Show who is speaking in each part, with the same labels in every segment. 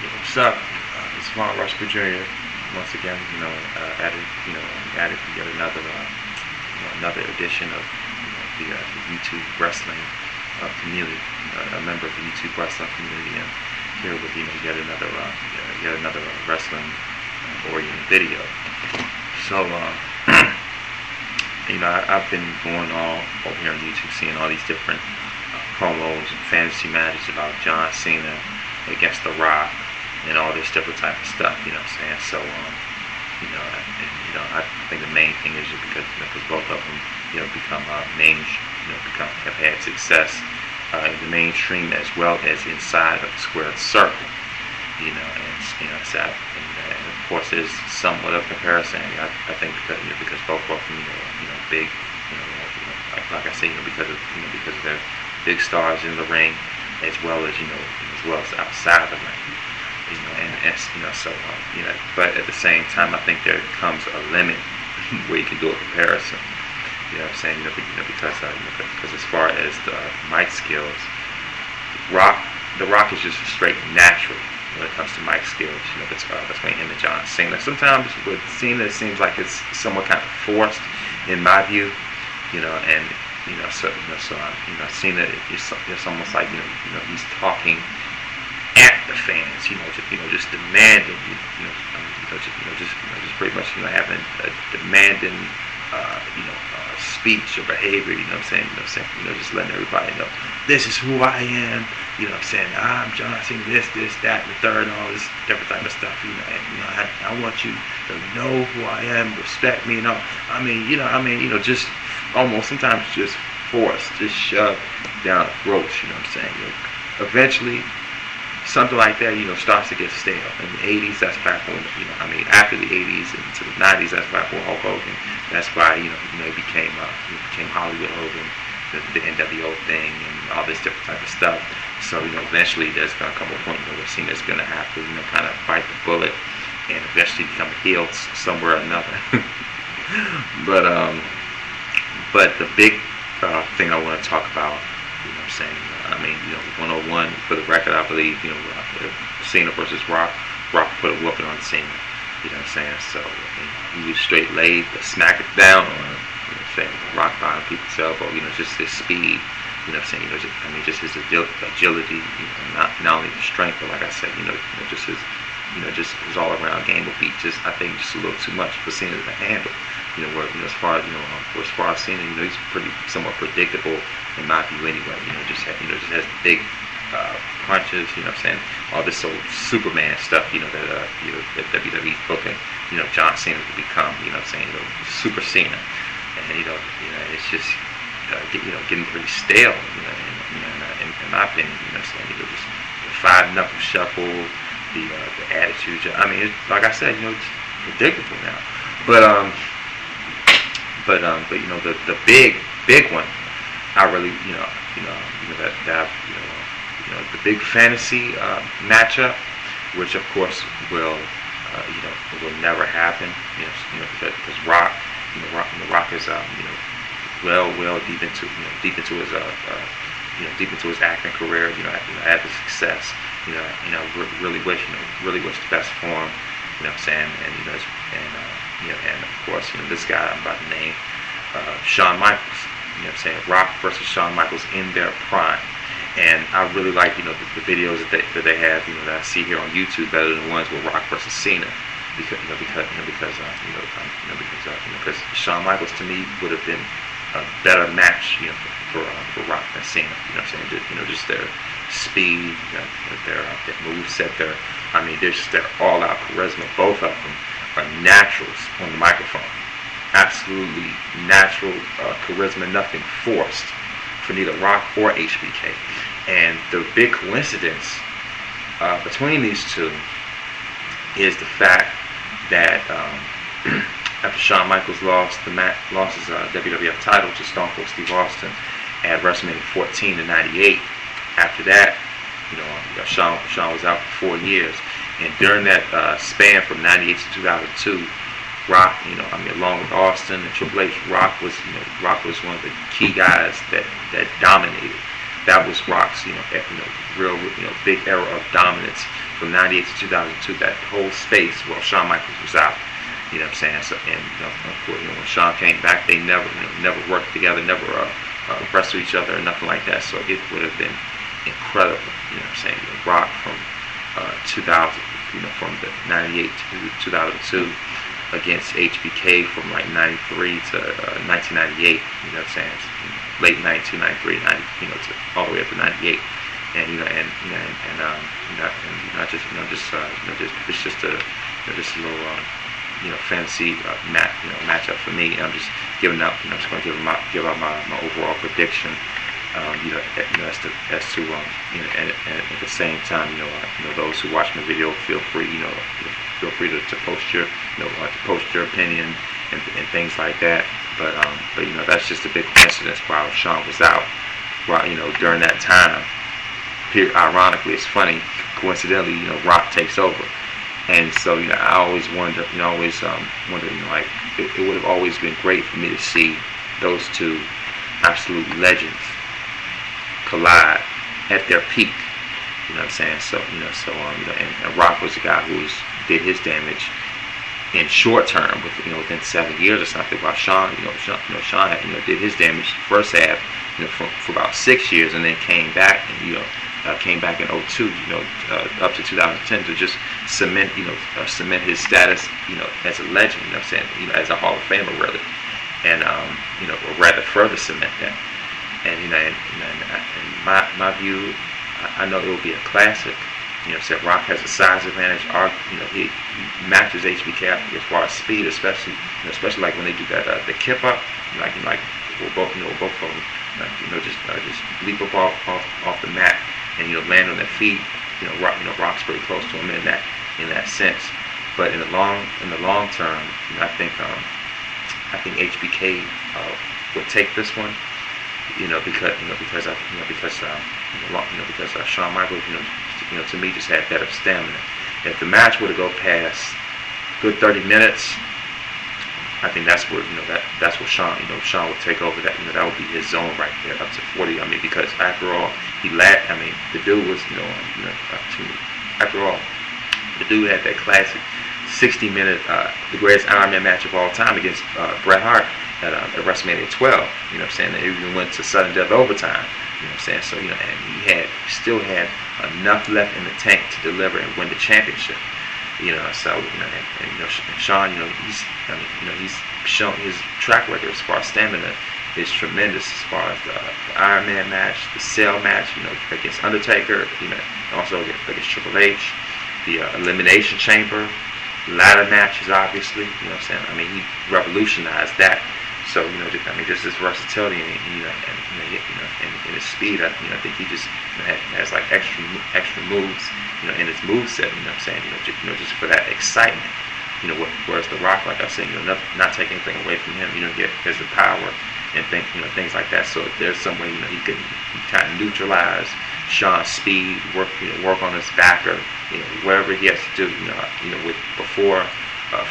Speaker 1: What's up? It's Von Rushford Jr. Once again, added yet another edition of the YouTube wrestling community. A member of the YouTube wrestling community, and here with yet another wrestling oriented video. So, I've been going all over here on YouTube, seeing all these different promos and fantasy matches about John Cena against The Rock and all this different type of stuff, you know what I'm saying? So, I think the main thing is just because both of them, become have had success in the mainstream as well as inside of the squared circle, and of course there's somewhat of comparison. I think because both of them, big, like I say, because of their big stars in the ring, as well as outside the ring, but at the same time, I think there comes a limit where you can do a comparison. You know what I'm saying? Because as far as the mic skills, The Rock is just straight natural when it comes to mic skills. Between him and John Cena. Sometimes with Cena, it seems like it's somewhat kind of forced, in my view. Cena, it's almost like he's talking at the fans. Just demanding. Just pretty much having a demanding. Speech or behavior, just letting everybody know, this is who I am, I'm John Cena, this, that, and the third, and all this different type of stuff, I want you to know who I am, respect me, and all, just almost sometimes just forced, just shoved down the throats, eventually, something like that, starts to get stale. In the 80s, that's back when, after the 80s into the 90s, that's back when Hulk Hogan. That's why, he became Hollywood Hogan, the NWO thing, and all this different type of stuff. So, eventually there's going to come a point where Cena's going to have to, kind of bite the bullet and eventually become a heel somewhere or another. But the big thing I want to talk about, 101 for the record, I believe, Cena versus Rock put a whooping on Cena. So he was straight laid, smack it down on him. Rock bottom people's elbow. Just his speed. Just his agility. Not only the strength, but like I said, just his all around game will be I think just a little too much for Cena to handle. As far as Cena, he's pretty somewhat predictable in my view anyway. Just has big punches. All this old Superman stuff. That WWE's booking. John Cena to become. Super Cena, and it's just getting pretty stale. In my opinion, just the five knuckle shuffle, the attitude. Like I said, it's predictable now, but the big one, I really, the big fantasy matchup, which of course will never happen, because Rock is, well deep into his acting career, had the success, really wish the best for him, and of course, this guy I'm about to name, Shawn Michaels, Rock versus Shawn Michaels in their prime. And I really like, the videos that they have, that I see here on YouTube better than the ones with Rock versus Cena, because Shawn Michaels to me would have been a better match, for Rock than Cena. Just their speed, their moveset, their all-out charisma. Both of them are naturals on the microphone. Absolutely natural charisma, nothing forced for neither Rock or HBK. And the big coincidence between these two is the fact that after Shawn Michaels lost his WWF title to Stone Cold Steve Austin at WrestleMania 14 in '98, after that, Shawn was out for 4 years, and during that span from '98 to 2002. Rock, along with Austin and Triple H, Rock was one of the key guys that dominated that was Rock's, real, big era of dominance from '98 to 2002. That whole space, well, Shawn Michaels was out. You know what I'm saying? So, and of course, when Shawn came back, they never worked together, never wrestled each other or nothing like that. So it would have been incredible. You know what I'm saying? Rock from 2000, from the '98 to 2002 against HBK from like '93 to 1998. You know what I'm saying? Late '92, '93, to all the way up to '98. And it's just a little fantasy matchup for me. I'm just giving up. I'm just going to give out my overall prediction. As to and at the same time, those who watch my video, feel free to post your post your opinion and things like that. But that's just a big coincidence while Shawn was out. While during that time. Ironically, it's funny. Coincidentally, Rock takes over, and so I always wonder. Like it would have always been great for me to see those two absolute legends collide at their peak. You know what I'm saying? So and Rock was a guy who did his damage in short term, within 7 years or something. While Shawn, Shawn did his damage first half, for about 6 years, and then came back and came back in '02, up to 2010 to just cement his status, as a legend. You know what I'm saying? As a Hall of Famer, really, and or rather further cement that. And my view, I know it will be a classic. Said Rock has a size advantage. He matches HBK as far as speed, especially like when they do that the kip up, like both of them, just leap up off the mat and land on their feet. Rock's pretty close to him in that sense. But in the long term, I think HBK would take this one. Because Shawn Michaels, to me just had better stamina. If the match were to go past good 30 minutes, I think that's where that's where Shawn would take over. That that would be his zone right there, up to 40. Because after all, the dude was after all, the dude had that classic 60-minute the greatest Iron Man match of all time against Bret Hart at WrestleMania 12. You know what I'm saying? They even went to sudden death overtime. You know what I'm saying? So and he still had enough left in the tank to deliver and win the championship. Shawn, he's shown his track record as far as stamina is tremendous. As far as the Iron Man match, the Cell match, against Undertaker, also against Triple H, the Elimination Chamber, ladder matches, obviously. You know what I'm saying? He revolutionized that. So just his versatility and and his speed. I think he just has like extra moves, in his moveset. You know what I'm saying? Just for that excitement. Whereas The Rock, like I said, not taking anything away from him. He has the power and things like that. So if there's some way he could kind of neutralize Shawn's speed, work on his backer, wherever he has to do. With before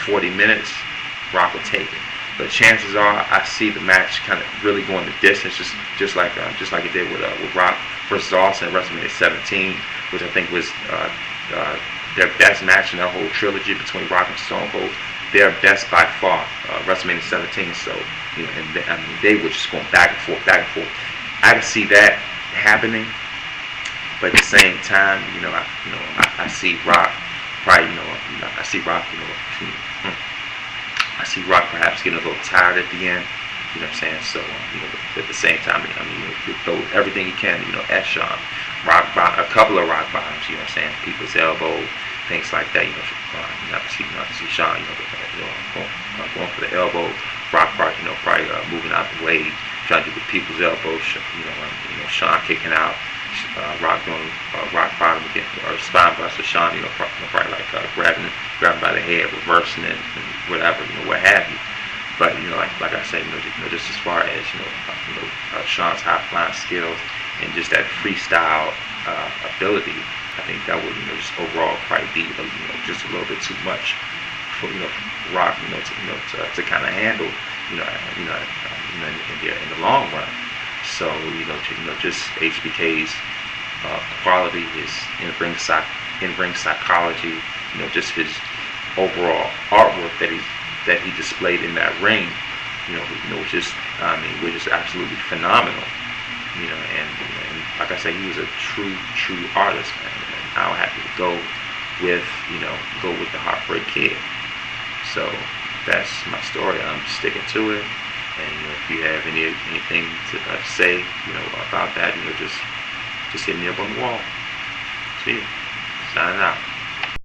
Speaker 1: 40 minutes, Rock will take it. But chances are, I see the match kind of really going the distance, just like it did with Rock versus Austin at WrestleMania 17, which I think was their best match in that whole trilogy between Rock and Stone Cold. Their best by far, WrestleMania 17. So they were just going back and forth. I can see that happening, but at the same time, I see Rock probably, I see Rock perhaps getting a little tired at the end. You know what I'm saying? So, at the same time, you throw everything you can, at Shawn. A couple of rock bottoms, you know what I'm saying? People's elbow, things like that. I see Shawn, going for the elbow. Rock, probably moving out the way, trying to do the people's elbow. Shawn kicking out. Rock doing rock bottom again, or spine buster. Shawn, probably like grabbing by the head, reversing it, and whatever, what have you. But like I said, just as far as Shawn's high flying skills and just that freestyle ability, I think that would just overall probably be just a little bit too much for Rock to kind of handle in the long run. So just HBK's quality, his in-ring psychology, just his overall artwork that he displayed in that ring, just we're just absolutely phenomenal. And like I say, he was a true artist, man. And I would have to go with the Heartbreak Kid. So that's my story. I'm sticking to it. And if you have anything to say, about that, just hit me up on the wall. See you. Signing out.